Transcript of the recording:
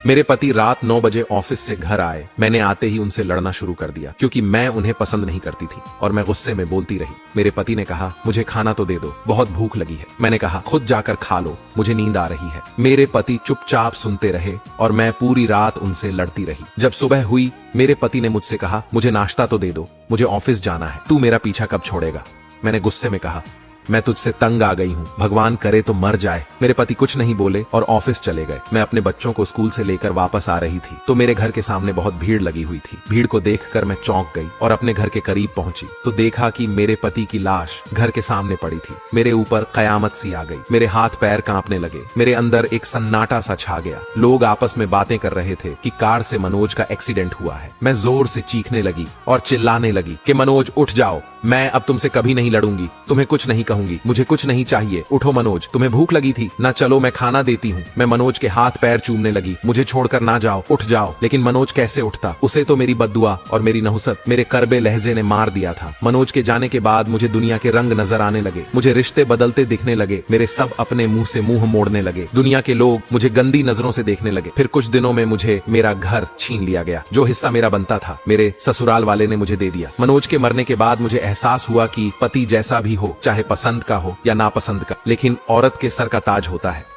मेरे पति रात 9 बजे ऑफिस से घर आए। मैंने आते ही उनसे लड़ना शुरू कर दिया क्योंकि मैं उन्हें पसंद नहीं करती थी और मैं गुस्से में बोलती रही। मेरे पति ने कहा, मुझे खाना तो दे दो, बहुत भूख लगी है। मैंने कहा, खुद जाकर खा लो, मुझे नींद आ रही है। मेरे पति चुपचाप सुनते रहे और मैं पूरी रात उनसे लड़ती रही। जब सुबह हुई, मेरे पति ने मुझसे कहा, मुझे नाश्ता तो दे दो, मुझे ऑफिस जाना है, तू मेरा पीछा कब छोड़ेगा। मैंने गुस्से में कहा, मैं तुझसे तंग आ गई हूँ, भगवान करे तो मर जाए। मेरे पति कुछ नहीं बोले और ऑफिस चले गए। मैं अपने बच्चों को स्कूल से लेकर वापस आ रही थी तो मेरे घर के सामने बहुत भीड़ लगी हुई थी। भीड़ को देखकर मैं चौंक गई और अपने घर के करीब पहुंची तो देखा कि मेरे पति की लाश घर के सामने पड़ी थी। मेरे ऊपर कयामत सी आ गई। मेरे हाथ पैर कांपने लगे। मेरे अंदर एक सन्नाटा सा छा गया। लोग आपस में बातें कर रहे थे कि कार से मनोज का एक्सीडेंट हुआ है। मैं जोर से चीखने लगी और चिल्लाने लगी कि मनोज उठ जाओ, मैं अब तुमसे कभी नहीं लड़ूंगी, तुम्हें कुछ नहीं कहूंगी, मुझे कुछ नहीं चाहिए, उठो मनोज, तुम्हें भूख लगी थी ना, चलो मैं खाना देती हूँ। मैं मनोज के हाथ पैर चूमने लगी, मुझे छोड़कर ना जाओ, उठ जाओ। लेकिन मनोज कैसे उठता, उसे तो मेरी बद्दुआ और मेरी नहुसत, मेरे करबे लहजे ने मार दिया था। मनोज के जाने के बाद मुझे दुनिया के रंग नजर आने लगे, मुझे रिश्ते बदलते दिखने लगे, मेरे सब अपने मुंह से मुंह मोड़ने लगे, दुनिया के लोग मुझे गंदी नजरों से देखने लगे। फिर कुछ दिनों में मुझे मेरा घर छीन लिया गया, जो हिस्सा मेरा बनता था मेरे ससुराल वाले ने मुझे दे दिया। मनोज के मरने के बाद मुझे एहसास हुआ कि पति जैसा भी हो, चाहे पसंद का हो या नापसंद का, लेकिन औरत के सर का ताज होता है।